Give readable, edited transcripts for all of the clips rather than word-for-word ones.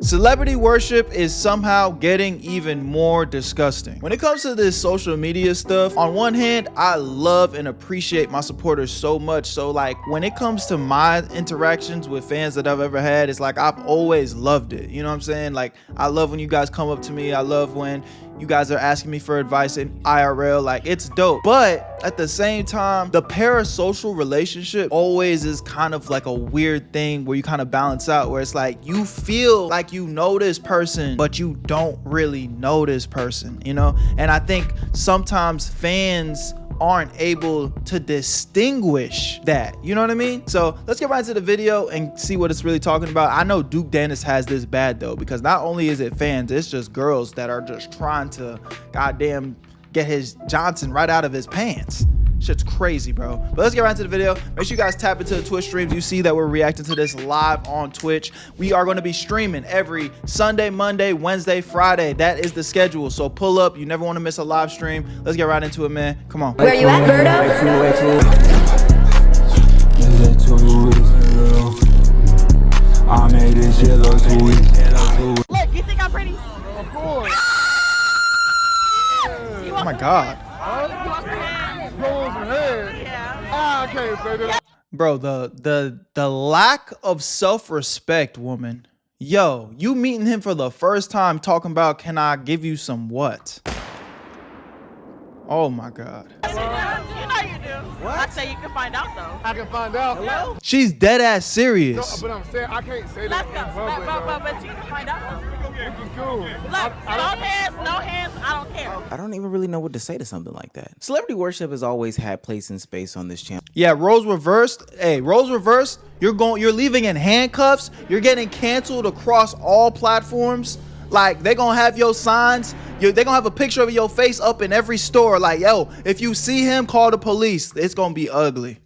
Celebrity worship is somehow getting even more disgusting. When it comes to this social media stuff, on one hand, I love and appreciate my supporters so much. So like when it comes to my interactions with fans that I've ever had, it's like I've always loved it. You know what I'm saying? Like I love when you guys come up to me. I love when you guys are asking me for advice in IRL. Like it's dope. But at the same time, the parasocial relationship always is kind of like a weird thing where you kind of balance out, where it's like you feel like you know this person, but you don't really know this person, you know? And I think sometimes fans aren't able to distinguish that, you know what I mean? So let's get right into the video and see what it's really talking about. I know Duke Dennis has this bad though, because not only is it fans, it's just girls that are just trying to goddamn get his Johnson right out of his pants. Shit's crazy, bro. But let's get right into the video. Make sure you guys tap into the Twitch streams. You see that we're reacting to this live on Twitch. We are going to be streaming every Sunday, Monday, Wednesday, Friday. That is the schedule. So pull up. You never want to miss a live stream. Let's get right into it, man. Come on. Where you at, Berto? I made this shit look sweet. Look, you think I'm pretty? Of course. Oh my God. I can't say that. Bro, the lack of self-respect, woman. Yo, you meeting him for the first time talking about, can I give you some what? Oh my God. You know you do. What? I say you can find out though. I can find out. Hello? She's dead ass serious. But I'm saying I can't say that Let's go. in public. But you can find out. This is cool. Look, no hands, I don't care. I don't even really know what to say to something like that. Celebrity worship has always had place and space on this channel. Yeah, roles reversed. Hey, roles reversed. You're leaving in handcuffs. You're getting canceled across all platforms. Like they gonna have your signs. They gonna have a picture of your face up in every store. Like, yo, if you see him, call the police. It's gonna be ugly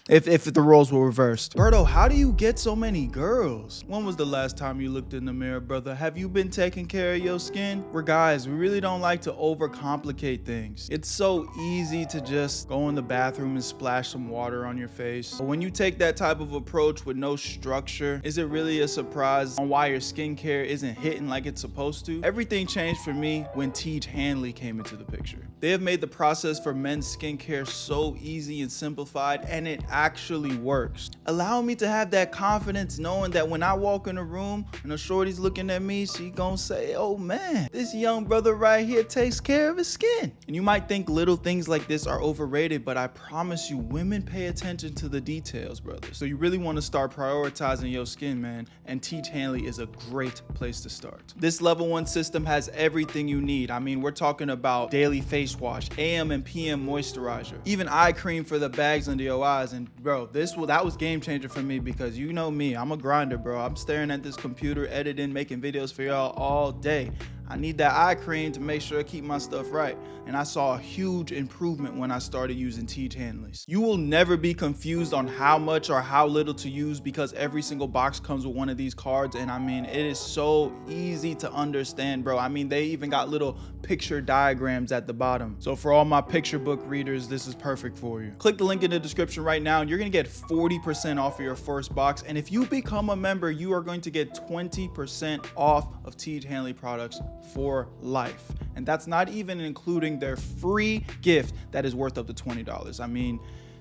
if the roles were reversed. Berto, how do you get so many girls? When was the last time you looked in the mirror, brother? Have you been taking care of your skin? We're guys, we really don't like to overcomplicate things. It's so easy to just go in the bathroom and splash some water on your face. But when you take that type of approach with no structure, is it really a surprise on why your skincare isn't hitting like it's supposed to? Everything changed for me when Teej Hanley came into the picture. They have made the process for men's skincare so easy and simplified, and it actually works. Allow me to have that confidence knowing that when I walk in a room and a shorty's looking at me, she gonna say, oh man, this young brother right here takes care of his skin. And you might think little things like this are overrated, but I promise you, women pay attention to the details, brother. So you really want to start prioritizing your skin, man, and Teej Hanley is a great place to start. This level 1 system has everything you need. I mean, we're talking about daily face wash, AM and PM moisturizer, even eye cream for the bags under your eyes. And bro, that was game changer for me, because you know me, I'm a grinder, bro. I'm staring at this computer, editing, making videos for y'all all day. I need that eye cream to make sure I keep my stuff right. And I saw a huge improvement when I started using Teej Hanley's. You will never be confused on how much or how little to use, because every single box comes with one of these cards. And I mean, it is so easy to understand, bro. I mean, they even got little picture diagrams at the bottom. So for all my picture book readers, this is perfect for you. Click the link in the description right now and you're gonna get 40% off of your first box. And if you become a member, you are going to get 20% off of Teej Hanley products for life. And that's not even including their free gift that is worth up to $20. I mean,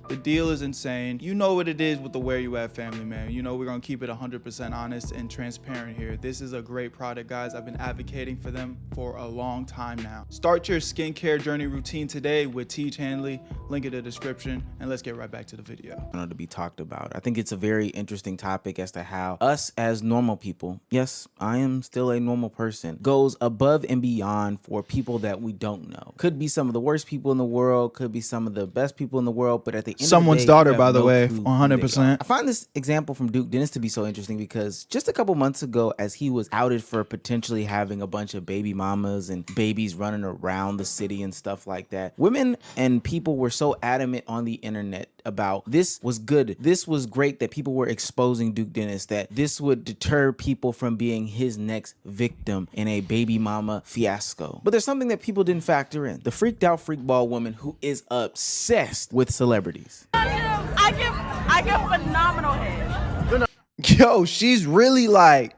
the deal is insane. You know what it is with the Where You At family, man. You know we're gonna keep it 100% honest and transparent here. This is a great product, guys. I've been advocating for them for a long time now. Start your skincare journey routine today with Teej Hanley. Link in the description, and let's get right back to the video. To be talked about. I think it's a very interesting topic as to how us as normal people, yes, I am still a normal person, goes above and beyond for people that we don't know. Could be some of the worst people in the world, could be some of the best people in the world, but at the end someone's of the day, daughter, by the way, 100%. I find this example from Duke Dennis to be so interesting because just a couple months ago, as he was outed for potentially having a bunch of baby mamas and babies running around the city and stuff like that, women and people were so adamant on the internet about this was good, this was great, that people were exposing Duke Dennis, that this would deter people from being his next victim in a baby mama fiasco. But there's something that people didn't factor in: the freaked out freakball woman who is obsessed with celebrities. I give phenomenal head. Yo, she's really like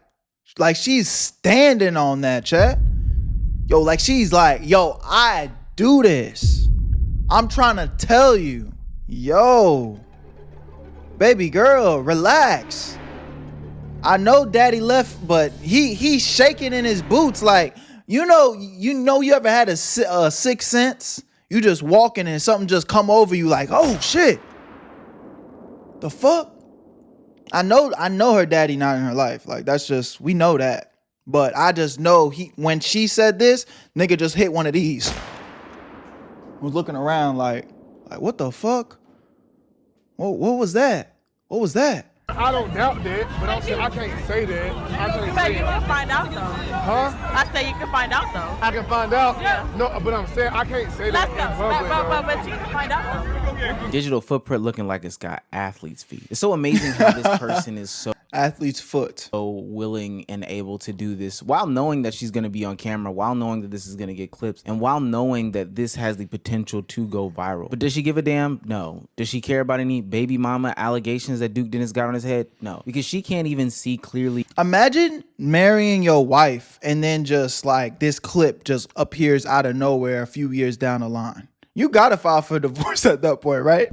Like she's standing on that, chat. Yo, like she's like, yo, I do this. I'm trying to tell you. Yo, baby girl, relax. I know daddy left, but he's shaking in his boots. Like, you know you ever had a sixth sense? You just walking and something just come over you like, oh shit. The fuck? I know her daddy not in her life. Like, that's just, we know that. But I just know when she said this, nigga just hit one of these. Was looking around like what the fuck? What was that? What was that? I don't doubt that, but I'm saying I can't say that. I can't say You can find out though. Huh? I say you can find out though. I can find out? Yeah. No, but I'm saying I can't say that Let's in go. public. But you can find out though. Digital footprint looking like it's got athlete's feet. It's so amazing how this person is so Athlete's foot. willing and able to do this while knowing that she's going to be on camera, while knowing that this is going to get clips, and while knowing that this has the potential to go viral. But does she give a damn? No. Does she care about any baby mama allegations that Duke Dennis got on his head? No. Because she can't even see clearly. Imagine marrying your wife and then just like this clip just appears out of nowhere a few years down the line. You gotta file for divorce at that point, right?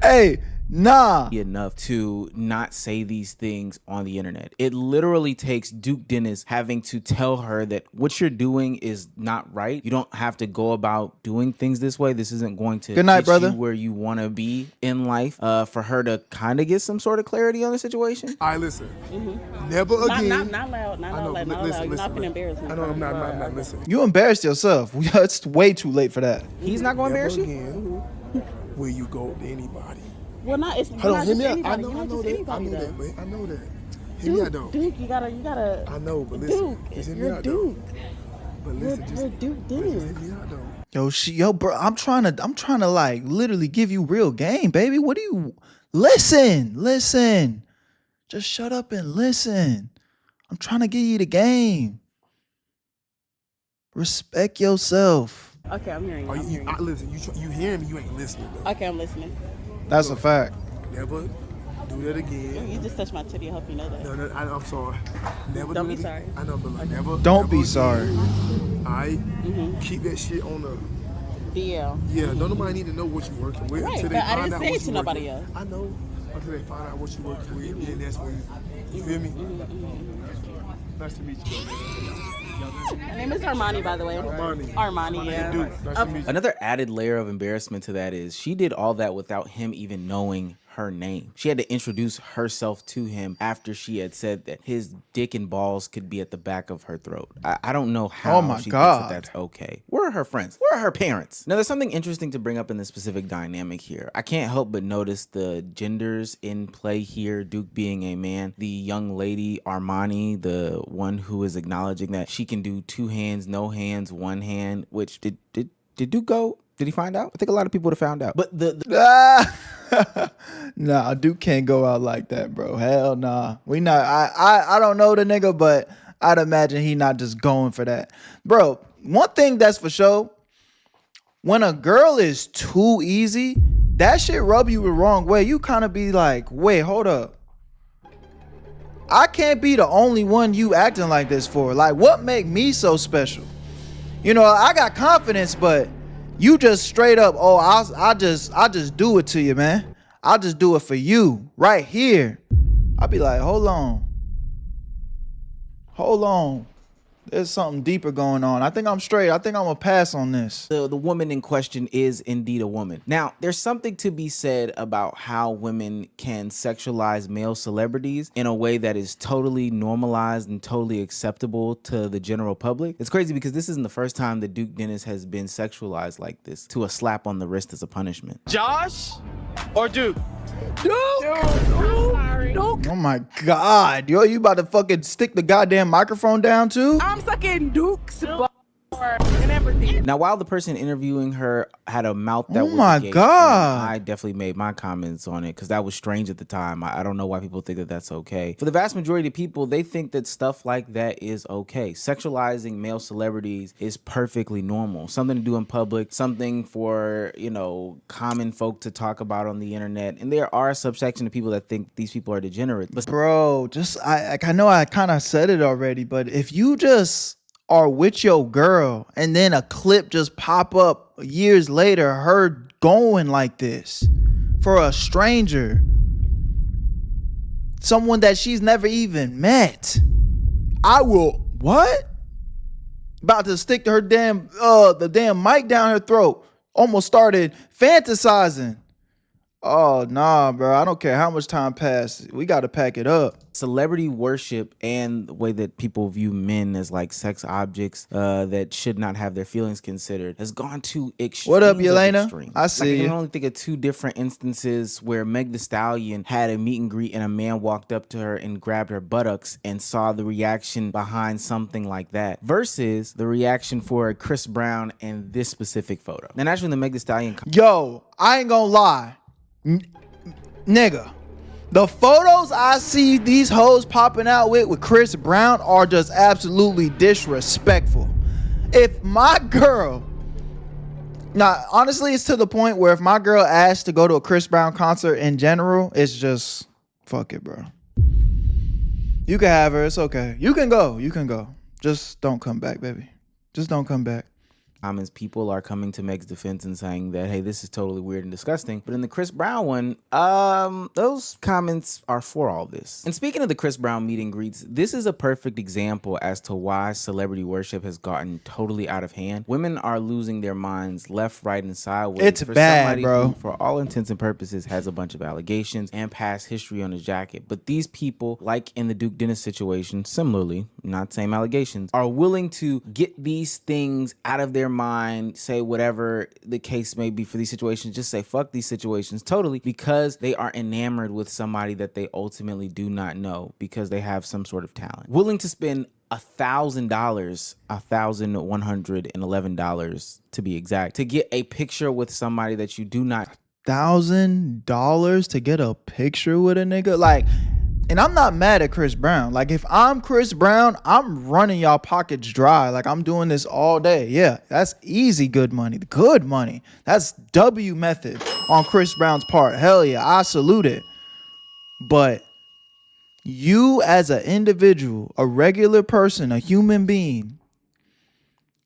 Hey, nah. Enough to not say these things on the internet. It literally takes Duke Dennis having to tell her that what you're doing is not right. You don't have to go about doing things this way. This isn't going to Good night, get brother. you where you want to be in life. For her to kind of get some sort of clarity on the situation. All right, listen. Never again. Not loud. Not I know, loud. Not listen, loud. You're not listen, gonna embarrass me. I know I'm not listen. You embarrassed yourself. It's way too late for that. He's not going to Never embarrass you? again will you go to anybody. Well, not it's Hold on, not hear just me out. anybody. I You're know not just that. I anybody know though. that, man. I know that. Hear me out, though. Duke, you gotta. I know, but listen. Duke, Just hear me you're out, though. Duke. But listen, You're Duke Dennis. just hear me out, though. Yo, bro, I'm trying to like literally give you real game, baby. What do you listen? Just shut up and listen. I'm trying to give you the game. Respect yourself. Okay, I'm hearing you. I'm hearing you. Listen, you hearing me, you ain't listening, though. Okay, I'm listening. That's a fact. Never do that again. You just touched my titty. I hope you know that. No, I'm sorry. Never Don't do be it sorry. I know, but like, never. Don't never be again. sorry. All right? Keep that shit on the... DL. Yeah, don't nobody need to know what you're working with Right, until they but I find didn't out say it what to you're nobody working else. with. I know. Until they find out what you're working with, then that's when you feel me? Nice to meet you. My name is Armani, by the way. Armani, yeah. Dude, nice to meet you. Another added layer of embarrassment to that is she did all that without him even knowing her name. She had to introduce herself to him after she had said that his dick and balls could be at the back of her throat. I don't know how Oh my she God. thinks that's okay. Where are her friends? Where are her parents? Now, there's something interesting to bring up in this specific dynamic here. I can't help but notice the genders in play here, Duke being a man, the young lady, Armani, the one who is acknowledging that she can do two hands, no hands, one hand, which did Duke go? Did he find out? I think a lot of people would have found out. But Nah, Duke can't go out like that, bro. Hell nah. We not. I don't know the nigga, but I'd imagine he not just going for that, bro. One thing that's for sure, when a girl is too easy, that shit rub you the wrong way. You kind of be like, wait, hold up. I can't be the only one you acting like this for. Like, what make me so special? You know, I got confidence, but you just straight up, oh, I just do it to you, man. I'll just do it for you right here. I'll be like, hold on. There's something deeper going on. I think I'm straight. I think I'm gonna pass on this. The woman in question is indeed a woman. Now, there's something to be said about how women can sexualize male celebrities in a way that is totally normalized and totally acceptable to the general public. It's crazy because this isn't the first time that Duke Dennis has been sexualized like this, to a slap on the wrist as a punishment. Josh or Duke? Oh my God. Yo, you about to fucking stick the goddamn microphone down too? I'm sucking Duke's balls. and everything. Now, while the person interviewing her had a mouth that Oh was my agape, God. and I definitely made my comments on it because that was strange at the time. I don't know why people think that that's okay. For the vast majority of people, they think that stuff like that is okay. Sexualizing male celebrities is perfectly normal. Something to do in public, something for, you know, common folk to talk about on the internet. And there are a subsection of people that think these people are degenerate. But Bro, just I know I kind of said it already, but if you just are with your girl and then a clip just pop up years later, her going like this for a stranger, someone that she's never even met, I will what? About to stick to her damn the damn mic down her throat. Almost started fantasizing. Oh nah, bro. I don't care how much time passed. We got to pack it up. celebrity worship and the way that people view men as like sex objects that should not have their feelings considered has gone to extremes. What up, of Yelena? extremes. I see I you. can only think of two different instances where Meg Thee Stallion had a meet and greet and a man walked up to her and grabbed her buttocks and saw the reaction behind something like that versus the reaction for Chris Brown and this specific photo. And actually the Meg Thee Stallion Yo, I ain't gonna lie. Nigga, the photos I see these hoes popping out with Chris Brown are just absolutely disrespectful. If my girl, now honestly, it's to the point where if my girl asked to go to a Chris Brown concert in general, it's just fuck it, bro. You can have her, it's okay. You can go. Just don't come back, baby. Just don't come back. comments, people are coming to Meg's defense and saying that, hey, this is totally weird and disgusting. But in the Chris Brown one, those comments are for all this. And speaking of the Chris Brown meet and greets, this is a perfect example as to why celebrity worship has gotten totally out of hand. Women are losing their minds left, right, and sideways. It's for bad, somebody bro. Who, for all intents and purposes, has a bunch of allegations and past history on his jacket. But these people, like in the Duke Dennis situation, similarly, not same allegations, are willing to get these things out of their mind, say whatever the case may be for these situations, just say fuck these situations totally, because they are enamored with somebody that they ultimately do not know because they have some sort of talent. Willing to spend $1,000, $1,111 to be exact, to get a picture with somebody that you do not. $1,000 to get a picture with a nigga? Like, and I'm not mad at Chris Brown. Like, if I'm Chris Brown, I'm running y'all pockets dry. Like, I'm doing this all day. Yeah, that's easy good money. Good money. That's W method on Chris Brown's part. Hell yeah, I salute it. But you as an individual, a regular person, a human being,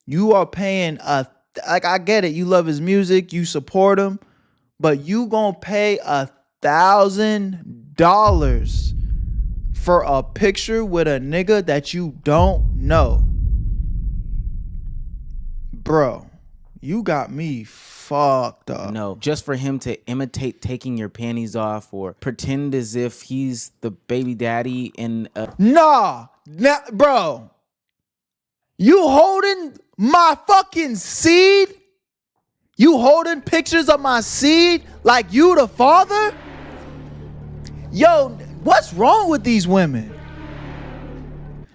you are paying like, I get it. You love his music. You support him. But you gonna pay $1,000 for a picture with a nigga that you don't know. Bro, you got me fucked up. No, just for him to imitate taking your panties off or pretend as if he's the baby daddy in a... Nah, bro. You holding my fucking seed? You holding pictures of my seed like you the father? Yo, what's wrong with these women?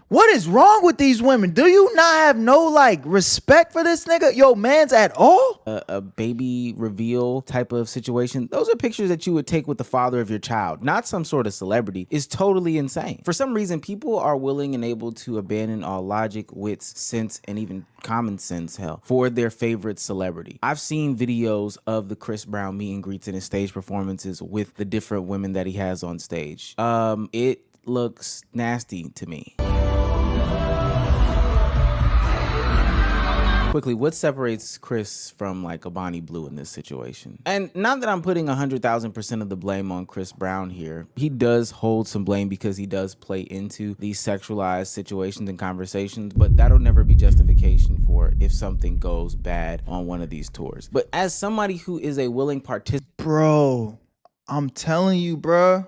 What is wrong with these women? Do you not have no like respect for this nigga? Yo, man's at all? A baby reveal type of situation. Those are pictures that you would take with the father of your child, not some sort of celebrity. Is totally insane. For some reason, people are willing and able to abandon all logic, wits, sense, and even common sense, hell, for their favorite celebrity. I've seen videos of the Chris Brown meet and greets and his stage performances with the different women that he has on stage. It looks nasty to me. Quickly, what separates Chris from like a Bonnie Blue in this situation? And not that I'm putting 100,000% of the blame on Chris Brown here. He does hold some blame because he does play into these sexualized situations and conversations, but that'll never be justification for if something goes bad on one of these tours. But as somebody who is a willing participant, Bro, I'm telling you, bro.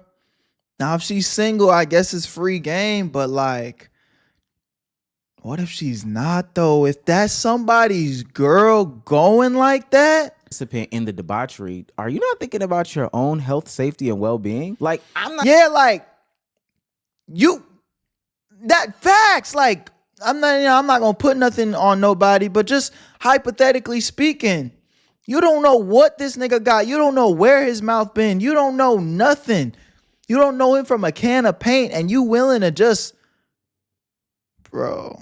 Now, if she's single, I guess it's free game, but like, what if she's not though? If that's somebody's girl going like that? in the debauchery, are you not thinking about your own health, safety, and well-being? Like, I'm not. Yeah, like, that facts, like, I'm not gonna put nothing on nobody, but just hypothetically speaking, you don't know what this nigga got. You don't know where his mouth been. You don't know nothing. You don't know him from a can of paint, and you willing to just, bro,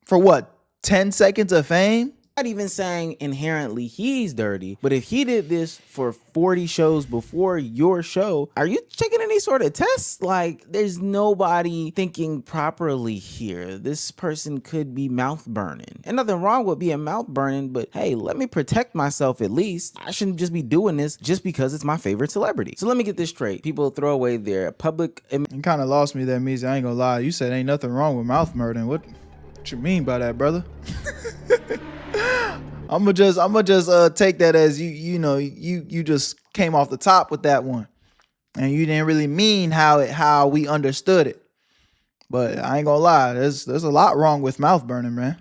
for what, 10 seconds of fame? Not even saying inherently he's dirty, but if he did this for 40 shows before your show, are you checking any sort of tests? Like, there's nobody thinking properly here. This person could be mouth burning. And nothing wrong with being mouth burning, but hey, let me protect myself at least. I shouldn't just be doing this just because it's my favorite celebrity. So let me get this straight. People throw away their public image. You kind of lost me there, Meezy. I ain't gonna lie. You said ain't nothing wrong with mouth murdering. What you mean by that, brother? I'ma just take that as you just came off the top with that one, and you didn't really mean how we understood it. But I ain't gonna lie, there's a lot wrong with mouth burning, man.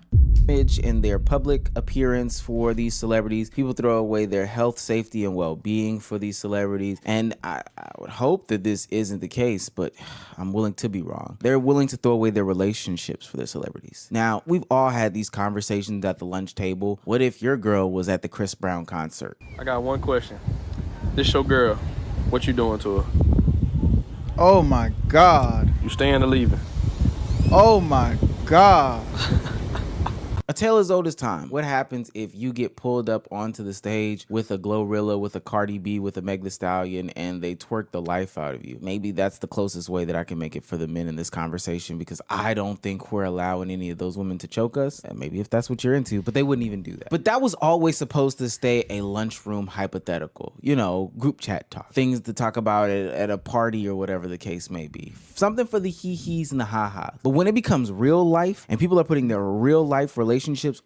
And their public appearance for these celebrities. People throw away their health, safety, and well-being for these celebrities. And I would hope that this isn't the case, but I'm willing to be wrong. They're willing to throw away their relationships for their celebrities. Now, we've all had these conversations at the lunch table. What if your girl was at the Chris Brown concert? I got one question. This your girl. What you doing to her? Oh my God. You staying or leaving? Oh my God. A tale as old as time. What happens if you get pulled up onto the stage with a Glorilla, with a Cardi B, with a Meg Thee Stallion, and they twerk the life out of you? Maybe that's the closest way that I can make it for the men in this conversation, because I don't think we're allowing any of those women to choke us. And maybe if that's what you're into, but they wouldn't even do that. But that was always supposed to stay a lunchroom hypothetical. You know, group chat talk. Things to talk about at a party or whatever the case may be. Something for the hee-hees and the ha-has. But when it becomes real life and people are putting their real life relationships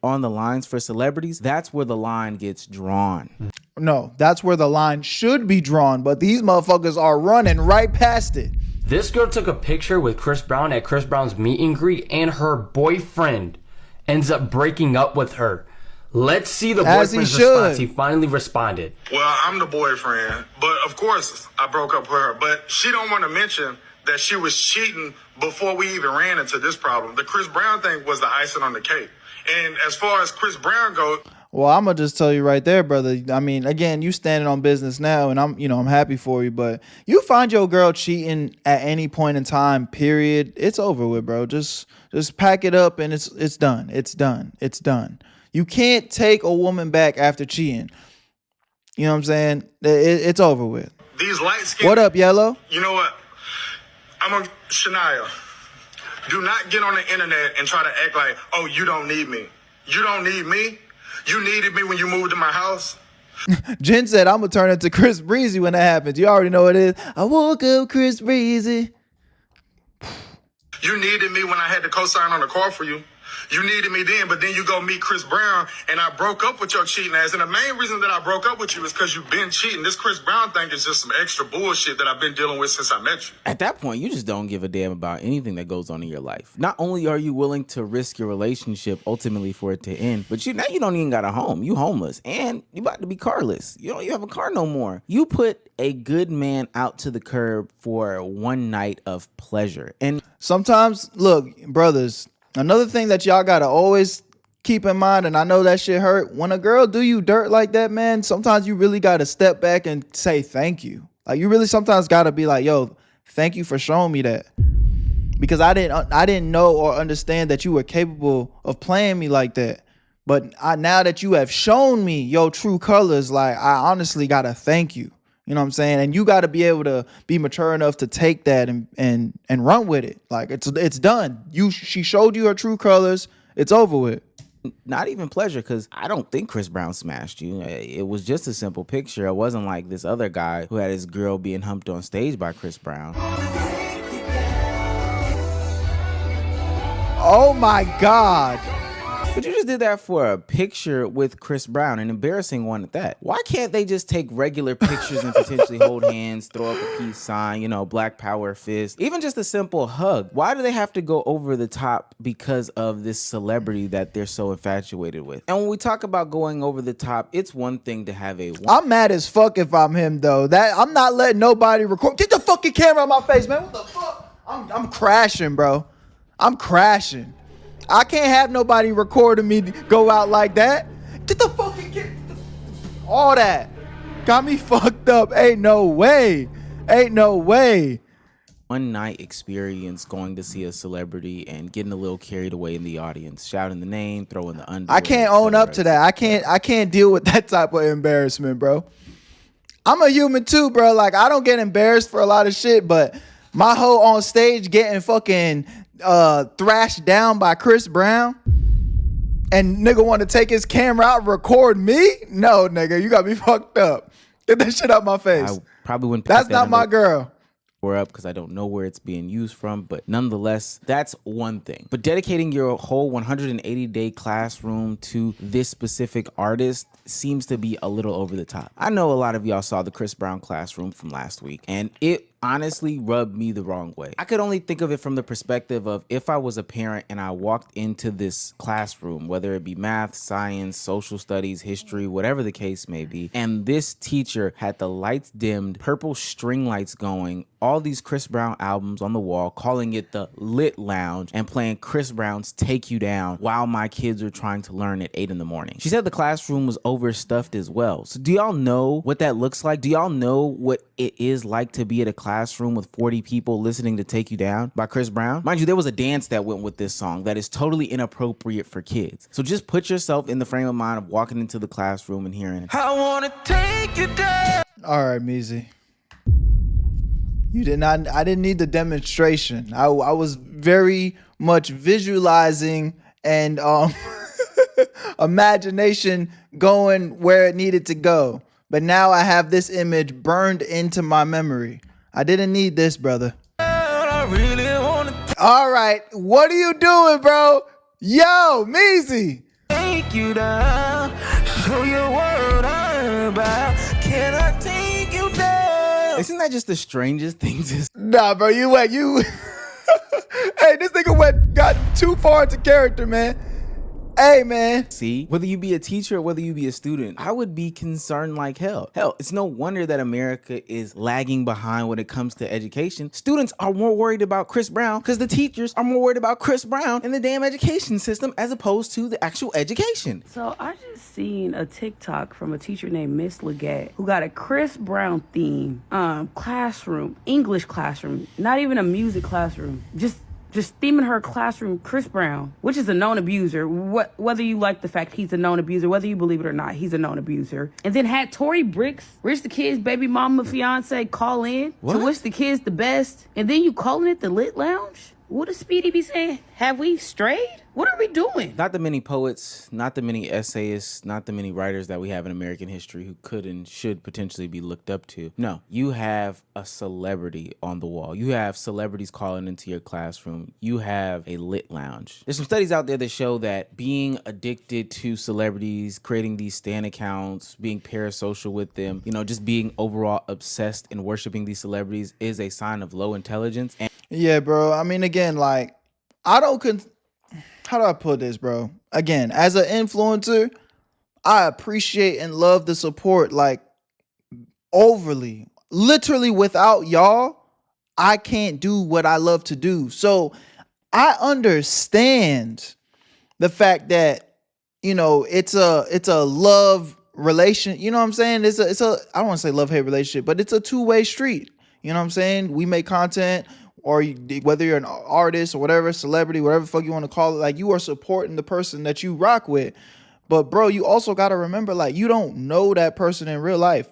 on the lines for celebrities, that's where the line gets drawn. No, that's where the line should be drawn, but these motherfuckers are running right past it. This girl took a picture with Chris Brown at Chris Brown's meet and greet, and her boyfriend ends up breaking up with her. Let's see the boyfriend's response. He finally responded. Well, I'm the boyfriend, but of course I broke up with her, but she don't want to mention that she was cheating before we even ran into this problem. The Chris Brown thing was the icing on the cake. And as far as Chris Brown goes, well, I'm gonna just tell you right there, brother. I mean, again, you standing on business now, and I'm happy for you. But you find your girl cheating at any point in time, period, it's over with, bro. Just pack it up, and it's done. It's done. It's done. You can't take a woman back after cheating. You know what I'm saying? It's over with. These light skin. What up, Yellow? You know what? Shania. Do not get on the internet and try to act like, oh, you don't need me. You don't need me. You needed me when you moved to my house. Jen said, I'm going to turn into Chris Breezy when that happens. You already know what it is. I woke up Chris Breezy. You needed me when I had to co-sign on the car for you. You needed me then, but then you go meet Chris Brown, and I broke up with your cheating ass. And the main reason that I broke up with you is because you've been cheating. This Chris Brown thing is just some extra bullshit that I've been dealing with since I met you. At that point, you just don't give a damn about anything that goes on in your life. Not only are you willing to risk your relationship ultimately for it to end, but now you don't even got a home. You homeless, and you about to be carless. You have a car no more. You put a good man out to the curb for one night of pleasure. And sometimes, look, brothers, another thing that y'all gotta always keep in mind, and I know that shit hurt, when a girl do you dirt like that, man, sometimes you really gotta step back and say thank you. Like, you really sometimes gotta be like, yo, thank you for showing me that, because I didn't know or understand that you were capable of playing me like that. But now that you have shown me your true colors, like, I honestly gotta thank you. You know what I'm saying? And you got to be able to be mature enough to take that and run with it. Like, it's done. She showed you her true colors. It's over with. Not even pleasure, because I don't think Chris Brown smashed you. It was just a simple picture. It wasn't like this other guy who had his girl being humped on stage by Chris Brown. Oh my God. But you just did that for a picture with Chris Brown, an embarrassing one at that. Why can't they just take regular pictures and potentially hold hands, throw up a peace sign, Black Power fist, even just a simple hug? Why do they have to go over the top because of this celebrity that they're so infatuated with? And when we talk about going over the top, it's one thing to have I'm mad as fuck if I'm him, though. I'm not letting nobody record. Get the fucking camera on my face, man. What the fuck? I'm crashing, bro. I'm crashing. I can't have nobody recording me go out like that. Get the fucking kid. All that got me fucked up. Ain't no way. Ain't no way. One night experience going to see a celebrity and getting a little carried away in the audience, shouting the name, throwing the underwear. I can't own up to that. I can't deal with that type of embarrassment, bro. I'm a human too, bro. Like, I don't get embarrassed for a lot of shit, but my hoe on stage getting fucking thrashed down by Chris Brown and nigga want to take his camera out and record me? No, nigga, you got me fucked up. Get that shit out my face. I probably wouldn't. That's not my girl. Up because I don't know where it's being used from, but nonetheless, that's one thing. But dedicating your whole 180-day classroom to this specific artist seems to be a little over the top. I know a lot of y'all saw the Chris Brown classroom from last week, and it honestly rubbed me the wrong way. I could only think of it from the perspective of if I was a parent and I walked into this classroom, whether it be math, science, social studies, history, whatever the case may be, and this teacher had the lights dimmed, purple string lights going, all these Chris Brown albums on the wall, calling it the Lit Lounge, and playing Chris Brown's Take You Down while my kids are trying to learn at 8 in the morning. She said the classroom was overstuffed as well. So do y'all know what that looks like? Do y'all know what it is like to be at a classroom with 40 people listening to Take You Down by Chris Brown? Mind you, there was a dance that went with this song that is totally inappropriate for kids. So just put yourself in the frame of mind of walking into the classroom and hearing it. I wanna take you down. All right, Meezy. You did not. I didn't need the demonstration. I was very much visualizing and imagination going where it needed to go. But now I have this image burned into my memory. I didn't need this, brother. All right, what are you doing, bro? Yo, Meezy. Take you down, show you what I'm about. Can I take you down? Isn't that just the strangest thing to say? Nah, bro, you Hey, this nigga got too far into character, man. Hey, man. See, whether you be a teacher or whether you be a student, I would be concerned like hell. Hell, it's no wonder that America is lagging behind when it comes to education. Students are more worried about Chris Brown because the teachers are more worried about Chris Brown and the damn education system as opposed to the actual education. So I just seen a TikTok from a teacher named Miss Leggett who got a Chris Brown theme classroom, English classroom, not even a music classroom, just theming her classroom Chris Brown, which is a known abuser. Whether you like the fact he's a known abuser, whether you believe it or not, he's a known abuser. And then had Tory Bricks, Rich the Kid's baby mama fiance, call in to wish the kids the best. And then you calling it the Lit Lounge? What does Speedy be saying? Have we strayed? What are we doing? Not the many poets, not the many essayists, not the many writers that we have in American history who could and should potentially be looked up to. No, you have a celebrity on the wall. You have celebrities calling into your classroom. You have a lit lounge. There's some studies out there that show that being addicted to celebrities, creating these stan accounts, being parasocial with them, just being overall obsessed and worshiping these celebrities is a sign of low intelligence. And yeah, bro. I mean, again, like, how do I put this, bro? Again, as an influencer, I appreciate and love the support, like, overly. Literally, without y'all, I can't do what I love to do. So I understand the fact that, it's a love relation. You know what I'm saying? It's a I don't want to say love-hate relationship, but it's a two-way street. You know what I'm saying? We make content, or whether you're an artist or whatever, celebrity, whatever the fuck you want to call it, like, you are supporting the person that you rock with. But bro, you also got to remember, like, you don't know that person in real life.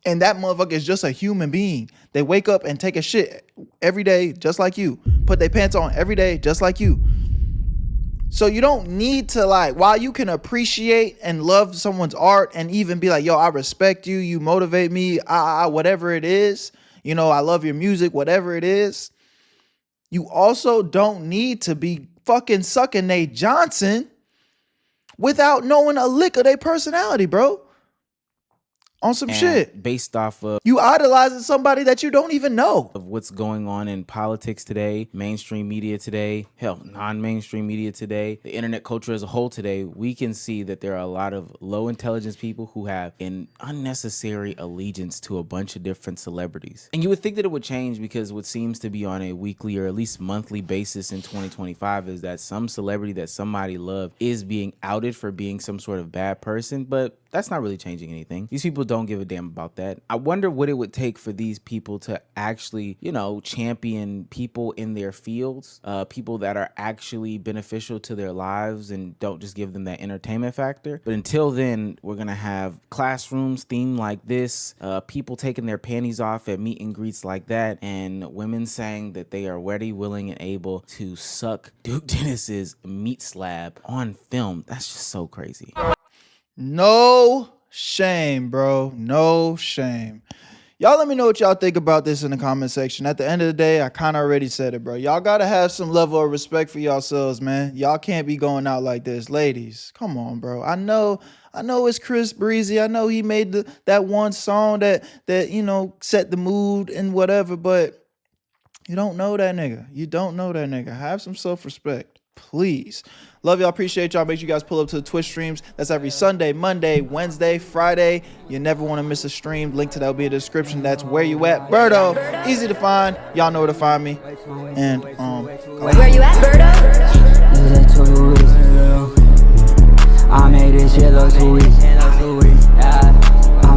And that motherfucker is just a human being. They wake up and take a shit every day, just like you. Put their pants on every day, just like you. So you don't need to, like, while you can appreciate and love someone's art and even be like, yo, I respect you, you motivate me, whatever it is, I love your music, whatever it is, you also don't need to be fucking sucking Nate Johnson without knowing a lick of their personality, bro. on some shit based off of you idolizing somebody that you don't even know. Of what's going on in politics today, mainstream media today, hell, non-mainstream media today, the internet culture as a whole today, we can see that there are a lot of low intelligence people who have an unnecessary allegiance to a bunch of different celebrities. And you would think that it would change, because what seems to be on a weekly or at least monthly basis in 2025 is that some celebrity that somebody loved is being outed for being some sort of bad person, but that's not really changing anything. These people don't give a damn about that. I wonder what it would take for these people to actually, you know, champion people in their fields, people that are actually beneficial to their lives and don't just give them that entertainment factor. But until then, we're gonna have classrooms themed like this, people taking their panties off at meet and greets like that, and women saying that they are ready, willing, and able to suck Duke Dennis's meat slab on film. That's just so crazy. No shame, bro. No shame. Y'all let me know what y'all think about this in the comment section. At the end of the day, I kind of already said it, bro. Y'all got to have some level of respect for yourselves, man. Y'all can't be going out like this. Ladies, come on, bro. I know it's Chris Breezy. I know he made that one song that you know, set the mood and whatever, but you don't know that nigga. You don't know that nigga. Have some self-respect, please. Love y'all. Appreciate y'all. Make sure you guys pull up to the Twitch streams. That's every Sunday, Monday, Wednesday, Friday. You never want to miss a stream. Link to that will be in the description. That's Where You At Berto. Easy to find. Y'all know where to find me. And Where you at, Berto? I made this shit look too easy.